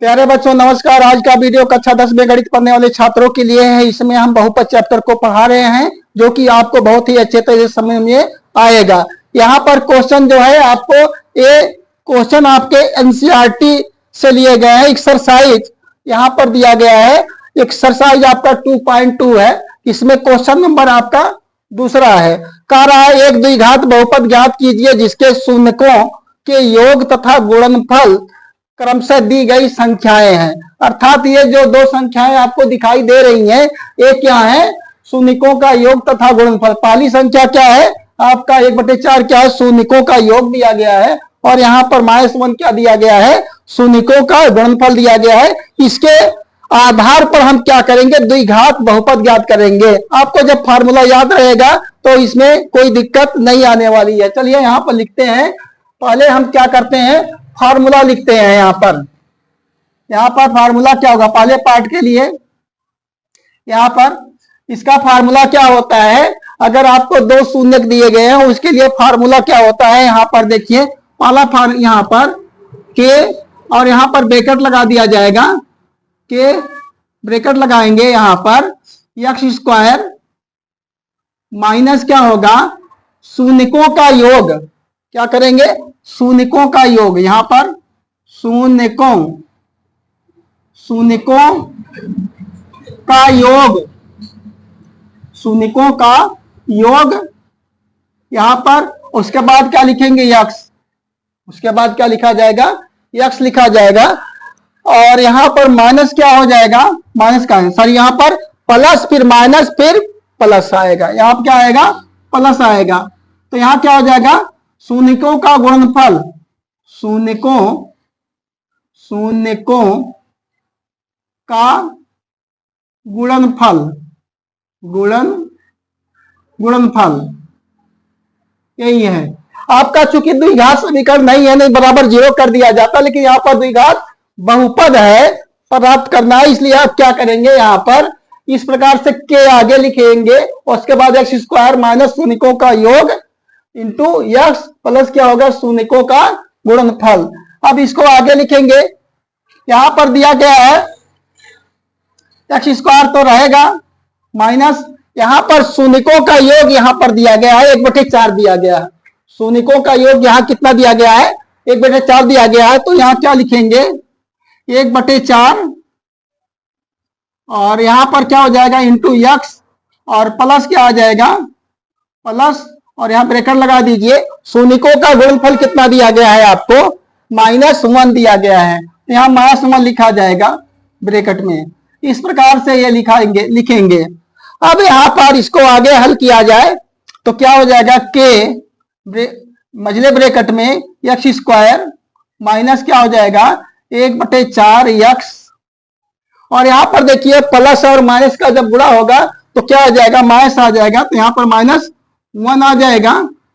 प्यारे बच्चों नमस्कार। आज का वीडियो कक्षा 10 में गणित पढ़ने वाले छात्रों के लिए है। इसमें हम बहुपद चैप्टर को पढ़ा रहे हैं जो कि आपको बहुत ही अच्छे तरह से समझ में आएगा। यहाँ पर क्वेश्चन जो है आपको ये क्वेश्चन आपके एनसीईआरटी से लिए गए हैं। एक्सरसाइज यहाँ पर दिया गया है। एक्सरसाइज आपका 2.2 है। इसमें क्वेश्चन नंबर आपका दूसरा है। कह रहा है एक द्विघात बहुपद ज्ञात कीजिए जिसके शून्यकों के योग तथा गुणनफल क्रमशः दी गई संख्याएं हैं। अर्थात ये जो दो संख्याएं आपको दिखाई दे रही हैं ये क्या है? शून्यकों का योग तथा गुणनफल। पहली संख्या क्या है आपका 1/4 क्या है? शून्यकों का योग दिया गया है और यहाँ पर -1 क्या दिया गया है? शून्यकों का गुणनफल दिया गया है। इसके आधार पर हम क्या करेंगे? द्विघात बहुपद ज्ञात करेंगे। आपको जब फार्मूला याद रहेगा तो इसमें कोई दिक्कत नहीं आने वाली है। चलिए यहाँ पर लिखते हैं। पहले हम क्या करते हैं? फार्मूला लिखते हैं। यहाँ पर फार्मूला क्या होगा? पहले पार्ट के लिए यहाँ पर इसका फार्मूला क्या होता है? अगर आपको दो शून्य दिए गए हैं उसके लिए फार्मूला क्या होता है? यहाँ पर देखिए पहला यहाँ पर के और यहाँ पर ब्रैकेट लगा दिया जाएगा। के ब्रैकेट लगाएंगे यहाँ पर x² माइनस क्या होगा? शून्यकों का योग। क्या करेंगे? शून्यकों का योग। यहाँ पर शून्यकों का योग, शून्यकों का योग यहाँ पर। उसके बाद क्या लिखेंगे? x। उसके बाद क्या लिखा जाएगा? x लिखा जाएगा। और यहाँ पर माइनस क्या हो जाएगा? माइनस का सॉरी यहाँ पर प्लस फिर माइनस फिर प्लस आएगा। यहाँ पर क्या आएगा? प्लस आएगा। तो यहाँ क्या हो जाएगा? शून्यकों का गुणनफल, शून्यकों का गुणनफल, गुणनफल यही है आपका। चूंकि द्विघात समीकरण नहीं है, नहीं बराबर 0 कर दिया जाता, लेकिन यहाँ पर द्विघात बहुपद है प्राप्त करना है। इसलिए आप क्या करेंगे? यहाँ पर इस प्रकार से के आगे लिखेंगे और उसके बाद x² माइनस शून्यकों का योग इंटू x प्लस क्या होगा? शून्यकों का गुणनफल। अब इसको आगे लिखेंगे। यहां पर दिया गया है x² तो रहेगा माइनस यहां पर शून्यकों का योग यहां पर दिया गया है 1/4 दिया गया है। शून्यकों का योग यहां कितना दिया गया है? 1/4 दिया गया है। तो यहां क्या लिखेंगे? 1/4 और यहां पर क्या हो जाएगा? इंटू x और प्लस क्या आ जाएगा? प्लस और यहाँ ब्रैकेट लगा दीजिए। शून्यकों का गुणनफल कितना दिया गया है आपको? -1 दिया गया है। यहाँ -1 लिखा जाएगा ब्रैकेट में। इस प्रकार से ये लिखेंगे। अब यहाँ पर इसको आगे हल किया जाए तो क्या हो जाएगा? के मझले ब्रैकेट में x² माइनस क्या हो जाएगा? 1/4 x और यहाँ पर देखिए प्लस और माइनस का जब गुणा होगा तो क्या आ जाएगा? माइनस आ जाएगा। तो यहाँ पर -1 आ जाएगा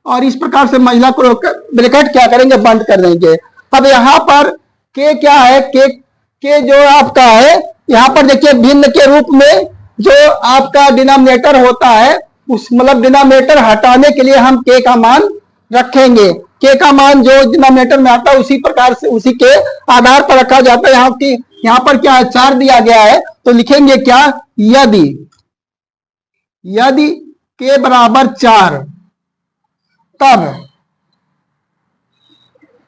और इस प्रकार से महिला को ब्रैकेट क्या करेंगे? बंद कर देंगे। अब यहाँ पर के क्या है? के जो आपका है यहाँ पर देखिए भिन्न के रूप में जो आपका डिनोमिनेटर होता है उस मतलब डिनोमिनेटर हटाने के लिए हम के का मान रखेंगे। के का मान जो डिनोमिनेटर में आता है उसी प्रकार से उसी के आधार पर रखा जाता है। यहाँ पर क्या है? 4 दिया गया है तो लिखेंगे क्या? यदि के बराबर 4 तब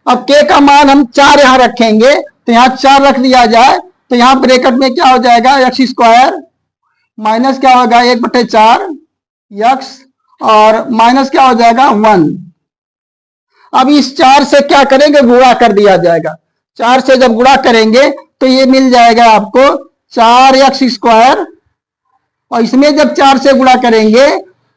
अब के का मान हम 4 यहां रखेंगे तो यहां 4 रख दिया जाए तो यहां ब्रैकेट में क्या हो जाएगा? x² माइनस क्या होगा? 1/4 x और माइनस क्या हो जाएगा? 1। अब इस 4 से क्या करेंगे? गुणा कर दिया जाएगा। 4 से जब गुणा करेंगे तो ये मिल जाएगा आपको 4x² और इसमें जब 4 से गुणा करेंगे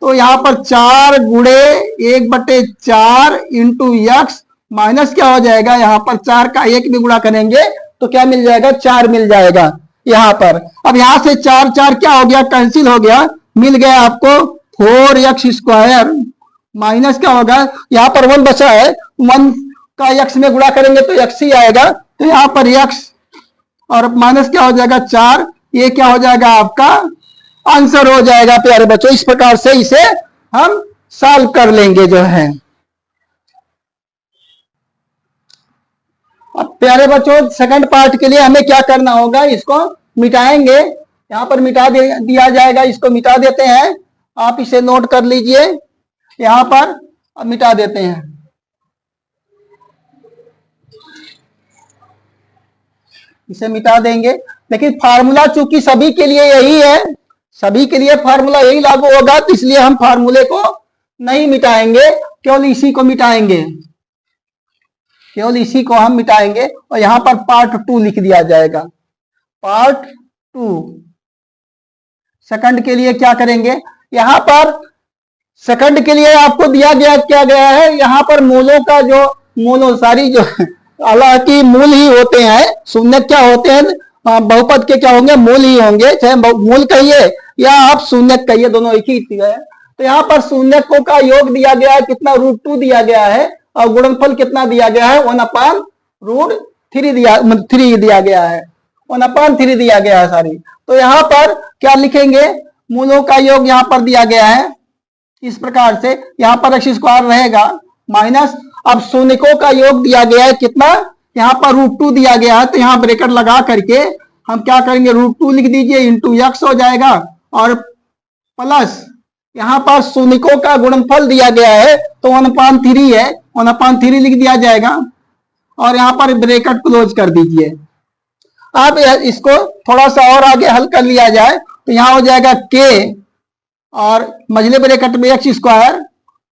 तो यहाँ पर 4 गुणे 1/4 इंटू x माइनस क्या हो जाएगा? यहाँ पर 4 का 1 भी गुणा करेंगे तो क्या मिल जाएगा? 4 मिल जाएगा यहाँ पर। अब यहाँ से 4 क्या हो गया? कैंसिल हो गया। मिल गया आपको 4x² माइनस क्या होगा? यहाँ पर 1 बचा है। 1 का x में गुणा करेंगे तो x ही आएगा। तो यहाँ पर x और माइनस क्या हो जाएगा? 4। ये क्या हो जाएगा? आपका आंसर हो जाएगा प्यारे बच्चों। इस प्रकार से इसे हम सॉल्व कर लेंगे जो है। अब प्यारे बच्चों सेकंड पार्ट के लिए हमें क्या करना होगा, इसको मिटाएंगे। यहाँ पर मिटा दिया जाएगा, इसको मिटा देते हैं। आप इसे नोट कर लीजिए, यहाँ पर अब मिटा देते हैं। इसे मिटा देंगे, लेकिन फार्मूला चूंकि सभी के लिए यही है, सभी के लिए फार्मूला यही लागू होगा, तो इसलिए हम फार्मूले को नहीं मिटाएंगे, केवल इसी को मिटाएंगे, केवल इसी को हम मिटाएंगे। और यहां पर पार्ट 2 लिख दिया जाएगा। पार्ट 2 सेकंड के लिए क्या करेंगे, यहां पर सेकंड के लिए आपको दिया गया है, यहां पर मूलों का जो मूलों सारी जो हालांकि मूल ही होते हैं, शून्य क्या होते हैं, बहुपद के क्या होंगे, मूल ही होंगे, चाहे मूल कहिए या आप शून्य कहिए, दोनों एक ही है। तो यहाँ पर शून्यकों का योग दिया गया है कितना, √2 दिया गया है, और गुणनफल कितना दिया गया है, 1/√3 दिया गया है, 1/3 दिया गया है सारी। तो यहाँ पर क्या लिखेंगे, मूलों का योग यहाँ पर दिया गया है इस प्रकार से, यहाँ पर x² रहेगा माइनस, अब शून्यकों का योग दिया गया है कितना, यहाँ पर √2 दिया गया है, तो यहाँ ब्रैकेट लगा करके हम क्या करेंगे, √2 लिख दीजिए, इंटू x हो जाएगा, और प्लस यहाँ पर शून्यकों का गुणनफल दिया गया है तो 1/3 है, 1/3 लिख दिया जाएगा, और यहाँ पर ब्रैकेट क्लोज कर दीजिए। अब इसको थोड़ा सा और आगे हल कर लिया जाए, तो यहाँ हो जाएगा k, और मझले ब्रैकेट में x²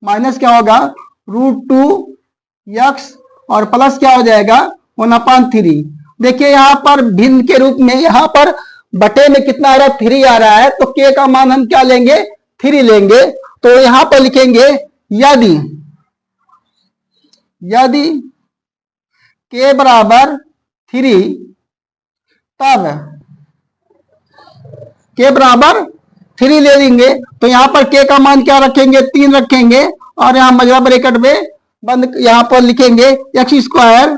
माइनस क्या होगा, √2x, और प्लस क्या हो जाएगा, 1/3। देखिए यहाँ पर भिन्न के रूप में, यहाँ पर बटे में कितना आ रहा है, 3 आ रहा है, तो k का मान हम क्या लेंगे, 3 लेंगे। तो यहां पर लिखेंगे यदि k बराबर 3, तब k बराबर 3 ले लेंगे, तो यहां पर k का मान क्या रखेंगे, 3 रखेंगे, और यहां मझला ब्रैकेट में बंद, यहां पर लिखेंगे x²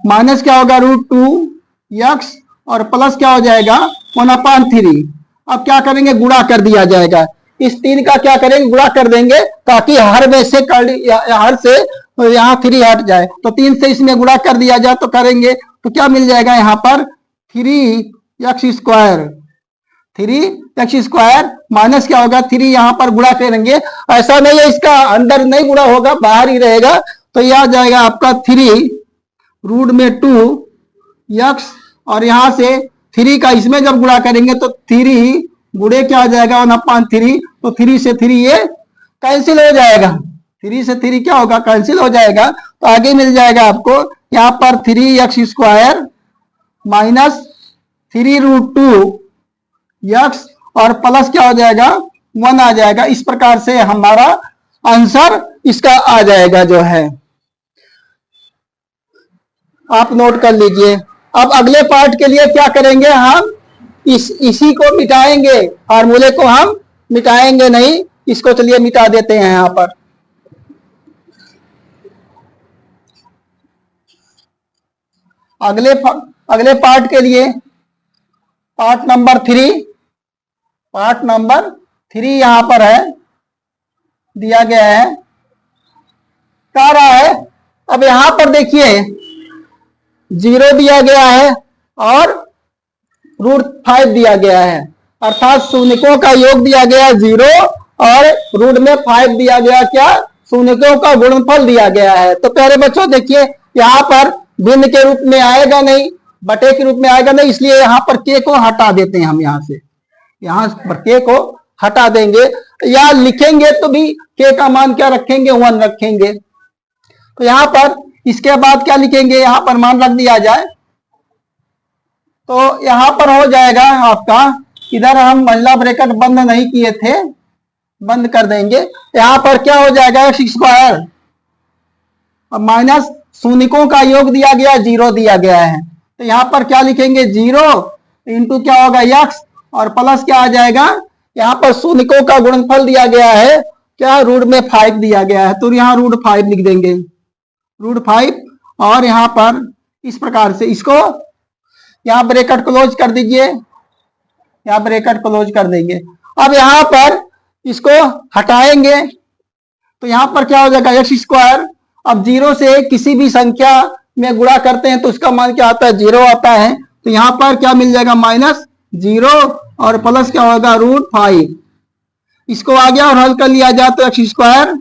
माइनस क्या होगा, √2x, और प्लस क्या हो जाएगा, 1/3। अब क्या करेंगे, गुणा कर दिया जाएगा, इस 3 का क्या करेंगे, गुणा कर देंगे, ताकि हर में से हर से यहाँ 3 हट जाए, तो 3 से इसमें गुणा कर दिया जाए, तो करेंगे तो क्या मिल जाएगा, यहाँ पर 3x² माइनस क्या होगा, 3 यहाँ पर गुणा करेंगे, ऐसा नहीं है इसका अंदर नहीं गुणा होगा, बाहर ही रहेगा, तो यह आ जाएगा आपका 3√2x, और यहां से 3 का इसमें जब गुणा करेंगे तो 3 गुणे क्या आ जाएगा, 1/3, तो 3 से 3 ये कैंसिल हो जाएगा, 3 से 3 क्या होगा, कैंसिल हो जाएगा, तो आगे मिल जाएगा आपको यहाँ पर 3x² माइनस 3√2x, और प्लस क्या हो जाएगा, 1 आ जाएगा। इस प्रकार से हमारा आंसर इसका आ जाएगा जो है, आप नोट कर लीजिए। अब अगले पार्ट के लिए क्या करेंगे, हम इसी को मिटाएंगे, फार्मूले को हम मिटाएंगे नहीं, इसको चलिए मिटा देते हैं। यहां पर अगले पार्ट के लिए पार्ट नंबर 3 यहां पर है, दिया गया है, क्या रहा है। अब यहां पर देखिए 0 दिया गया है और √5 दिया गया है, अर्थात शून्यकों का योग दिया गया 0 और रूट में 5 दिया गया, क्या, शून्यकों का गुणनफल दिया गया है। तो प्यारे बच्चों देखिए यहाँ पर भिन्न के रूप में आएगा नहीं, बटे के रूप में आएगा नहीं, इसलिए यहाँ पर k को हटा देते हैं हम, यहाँ से यहाँ पर k को हटा देंगे, या लिखेंगे तो भी k का मान क्या रखेंगे, 1 रखेंगे। तो यहाँ पर इसके बाद क्या लिखेंगे, यहाँ पर मान रख दिया जाए, तो यहाँ पर हो जाएगा आपका, इधर हम मझला ब्रैकेट बंद नहीं किए थे, बंद कर देंगे। यहाँ पर क्या हो जाएगा, x² माइनस शून्यकों का योग दिया गया 0 दिया गया है, तो यहाँ पर क्या लिखेंगे, 0 इंटू क्या होगा x, और प्लस क्या आ जाएगा, यहाँ पर शून्यकों का गुणनफल दिया गया है क्या, रूट में 5 दिया गया है, तो यहाँ √5 लिख देंगे, √5, और यहाँ पर इस प्रकार से इसको यहाँ ब्रैकेट क्लोज कर दीजिए, यहाँ ब्रैकेट क्लोज कर देंगे। अब यहाँ पर इसको हटाएंगे तो यहाँ पर क्या हो जाएगा, x²। अब 0 से किसी भी संख्या में गुणा करते हैं तो उसका मान क्या आता है, 0 आता है। तो यहाँ पर क्या मिल जाएगा, -0 और प्लस क्या होगा, √5। इसको आ गया और हल कर लिया जाए तो x²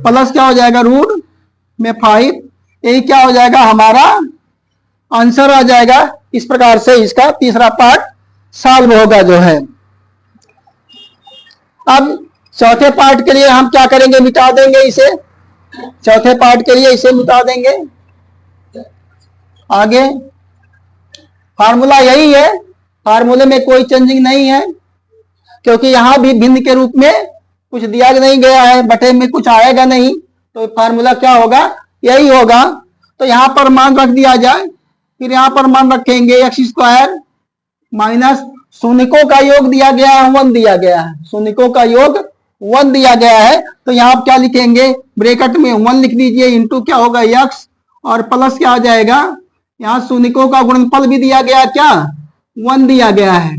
प्लस क्या हो जाएगा, √5। यही क्या हो जाएगा, हमारा आंसर आ जाएगा। इस प्रकार से इसका तीसरा पार्ट सॉल्व होगा जो है। अब चौथे पार्ट के लिए हम क्या करेंगे, मिटा देंगे इसे। चौथे पार्ट के लिए इसे मिटा देंगे। आगे फार्मूला यही है, फार्मूले में कोई चेंजिंग नहीं है, क्योंकि यहां भी भिन्न के रूप में कुछ दिया नहीं गया है, बटे में कुछ आएगा नहीं, तो फार्मूला क्या होगा, यही होगा। तो यहां पर मान रख दिया जाए, फिर यहां पर मान रखेंगे x² माइनस शून्यकों का योग दिया गया है, 1 दिया गया है, शून्यकों का योग 1 दिया गया है। तो यहाँ आप क्या लिखेंगे, ब्रैकेट में 1 लिख दीजिए, इंटू क्या होगा x और प्लस क्या आ जाएगा, यहाँ शून्यकों का गुणनफल भी दिया गया, क्या 1 दिया गया है,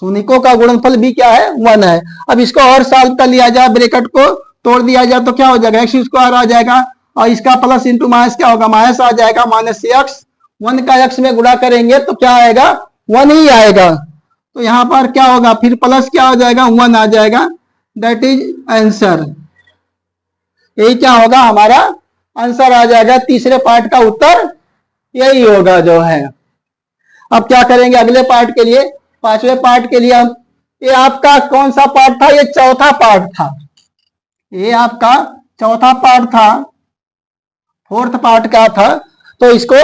शून्यकों का गुणनफल भी क्या है, 1 है। अब इसको और सॉल्व कर लिया जाए, ब्रैकेट को तोड़ दिया जाए तो क्या हो जाएगा, x² आ जाएगा और इसका प्लस इंटू माइनस क्या होगा, माइनस आ जाएगा, -x। 1 का x में गुणा करेंगे तो क्या आएगा, 1 ही आएगा। तो यहाँ पर क्या होगा, फिर प्लस क्या हो जाएगा, 1 आ जाएगा। That is answer. यही क्या होगा, हमारा आंसर आ जाएगा। तीसरे पार्ट का उत्तर यही होगा जो है। अब क्या करेंगे अगले पार्ट के लिए, पांचवें पार्ट के लिए हम, ये आपका कौन सा पार्ट था, ये चौथा पार्ट था, ये आपका चौथा पार्ट था, फोर्थ पार्ट का था। तो इसको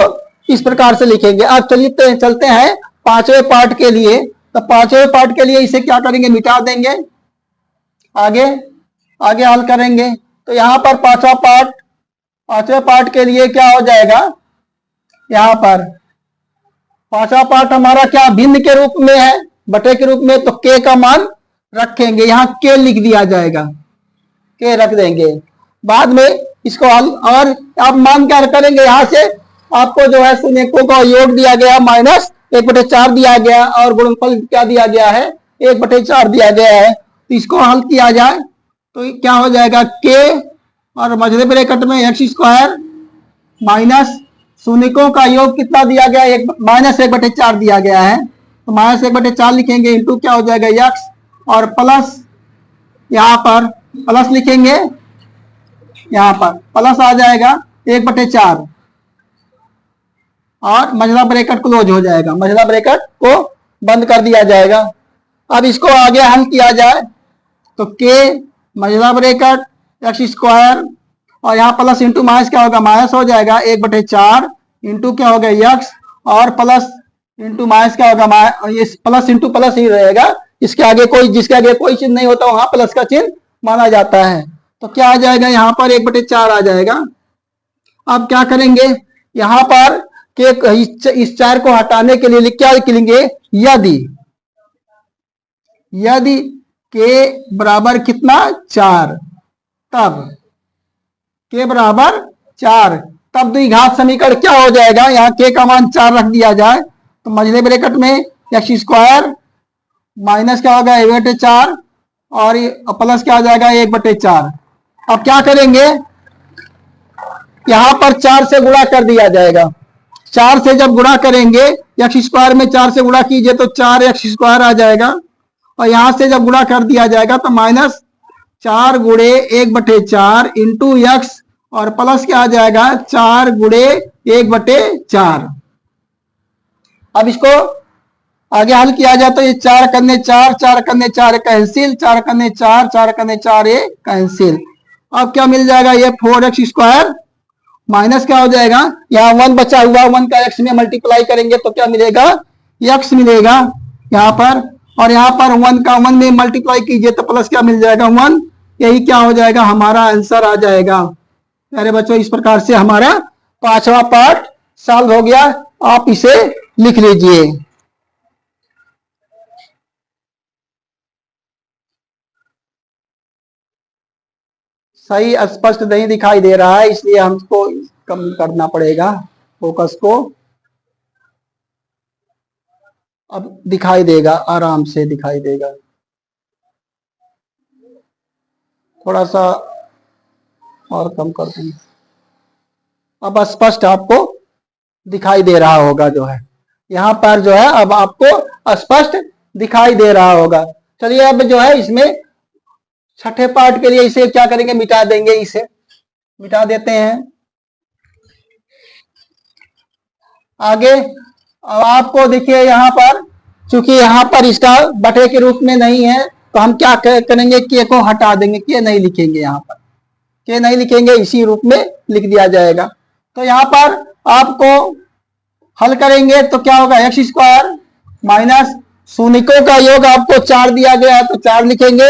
इस प्रकार से लिखेंगे। अब चलिए चलते हैं पांचवें पार्ट के लिए। तो पांचवें पार्ट के लिए इसे क्या करेंगे, मिटा देंगे, आगे आगे हल करेंगे। तो यहाँ पर पांचवा पार्ट के लिए क्या हो जाएगा, यहाँ पर पांचवा पार्ट हमारा क्या भिन्न के रूप में है, बटे के रूप में, तो k का मान रखेंगे, यहाँ k लिख दिया जाएगा, k रख देंगे। बाद में इसको हल, और आप मान क्या करेंगे, यहाँ से आपको जो है शून्यकों का योग दिया गया -1/4 दिया गया और गुणनफल क्या दिया गया है, 1/4 दिया गया है। तो इसको हल किया जाए तो क्या हो जाएगा, k और मझले ब्रैकेट में x² माइनस शून्यकों का योग कितना दिया गया, -1/4 दिया गया है, तो -1/4 लिखेंगे, इंटू क्या हो जाएगा x और प्लस, यहाँ पर प्लस लिखेंगे, यहाँ पर प्लस आ जाएगा 1/4 और मझला ब्रैकेट क्लोज हो जाएगा, मझला ब्रैकेट को बंद कर दिया जाएगा। अब इसको आगे हल किया जाए तो k मझला ब्रैकेट x² और यहाँ प्लस इंटू माइनस क्या होगा, माइनस हो जाएगा 1/4 इंटू क्या होगा x और प्लस इंटू माइनस क्या होगा, ये प्लस इंटू प्लस ही रहेगा, इसके आगे कोई, जिसके आगे कोई चिन्ह नहीं होता वहां प्लस का चिन्ह माना जाता है। तो क्या आ जाएगा, यहाँ पर 1/4 आ जाएगा। अब क्या करेंगे, यहाँ पर के इस 4 को हटाने के लिए क्या लिखेंगे, यदि k बराबर कितना 4, तब k बराबर 4, तब द्विघात समीकरण क्या हो जाएगा, यहाँ k का मान 4 रख दिया जाए तो मझले ब्रैकेट में x² माइनस क्या होगा 1/4 और प्लस क्या हो जाएगा 1/4। अब क्या करेंगे, यहां पर 4 से गुणा कर दिया जाएगा, 4 से जब गुणा करेंगे, x² में 4 से गुणा कीजिए तो 4x² आ जाएगा और यहां से जब गुणा कर दिया जाएगा तो -4 गुणे 1/4 इंटू x और प्लस क्या आ जाएगा 4 गुणे 1/4। अब इसको आगे हल किया जाए तो ये 4 कन्ने 4, 4 कन्ने 4 कैंसिल, 4 कन्ने 4, 4 कन्ने 4 ये कैंसिल। अब क्या मिल जाएगा, ये 4x² माइनस क्या हो जाएगा, यहाँ 1 बचा हुआ, 1 का x में मल्टीप्लाई करेंगे तो क्या मिलेगा, x मिलेगा यहाँ पर, और यहाँ पर 1 का 1 में मल्टीप्लाई कीजिए तो प्लस क्या मिल जाएगा 1। यही क्या हो जाएगा, हमारा आंसर आ जाएगा। अरे बच्चों, इस प्रकार से हमारा पांचवा पार्ट सॉल्व हो गया। आप इसे लिख लीजिए। सही स्पष्ट नहीं दिखाई दे रहा है, इसलिए हमको कम करना पड़ेगा फोकस को। अब दिखाई देगा, आराम से दिखाई देगा। थोड़ा सा और कम कर देंगे, अब स्पष्ट आपको दिखाई दे रहा होगा जो है, यहाँ पर जो है अब आपको स्पष्ट दिखाई दे रहा होगा। चलिए अब जो है इसमें छठे पार्ट के लिए इसे क्या करेंगे, मिटा देंगे, इसे मिटा देते हैं। आगे अब आपको देखिए यहाँ पर, चूंकि यहाँ पर इसका बटे के रूप में नहीं है तो हम क्या करेंगे, के को हटा देंगे, के नहीं लिखेंगे, यहाँ पर के नहीं लिखेंगे, इसी रूप में लिख दिया जाएगा। तो यहाँ पर आपको हल करेंगे तो क्या होगा, एक्स स्क्वायर माइनस शून्यकों का योग आपको 4 दिया गया तो 4 लिखेंगे,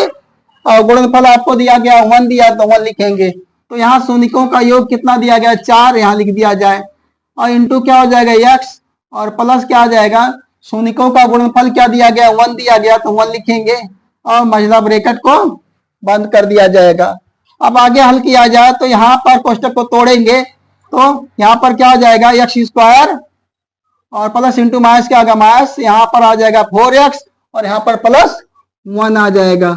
और गुणनफल आपको दिया गया 1 दिया तो 1 लिखेंगे। तो यहाँ शून्यकों का योग कितना दिया गया, 4, यहाँ लिख दिया जाए, और इंटू क्या हो जाएगा एक्स, और प्लस क्या आ जाएगा, शून्यकों का गुणनफल क्या दिया गया, 1 दिया गया तो 1 लिखेंगे, और मझला ब्रैकेट को बंद कर दिया जाएगा। अब आगे हल किया जाए तो यहाँ पर कोष्टक को तोड़ेंगे तो यहाँ पर क्या आ जाएगा, एक्स स्क्वायर और प्लस इंटू माइनस क्या होगा, माइनस, यहाँ पर आ जाएगा 4x और यहाँ पर प्लस 1 आ जाएगा।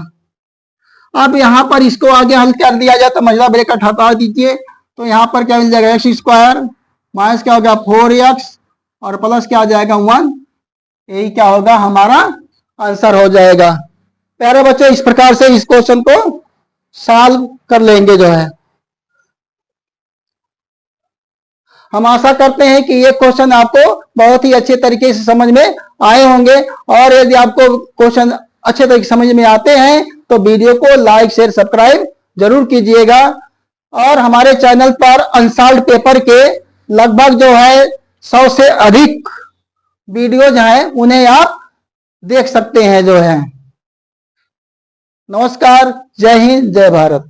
अब यहाँ पर इसको आगे हल कर दिया जाए तो मझला ब्रैकेट हटा दीजिए, तो यहाँ पर क्या मिल जाएगा, एक्स स्क्वायर माइनस क्या होगा 4x और प्लस क्या आ जाएगा 1, यही क्या होगा हमारा आंसर हो जाएगा। प्यारे बच्चों, इस प्रकार से इस क्वेश्चन को सॉल्व कर लेंगे जो है। हम आशा करते हैं कि ये क्वेश्चन आपको बहुत ही अच्छे तरीके से समझ में आए होंगे, और यदि आपको क्वेश्चन अच्छे तरीके से समझ में आते हैं तो वीडियो को लाइक शेयर सब्सक्राइब जरूर कीजिएगा, और हमारे चैनल पर अनसॉल्व्ड पेपर के लगभग जो है 100 से अधिक वीडियोज हैं, उन्हें आप देख सकते हैं जो है। नमस्कार, जय हिंद, जय भारत।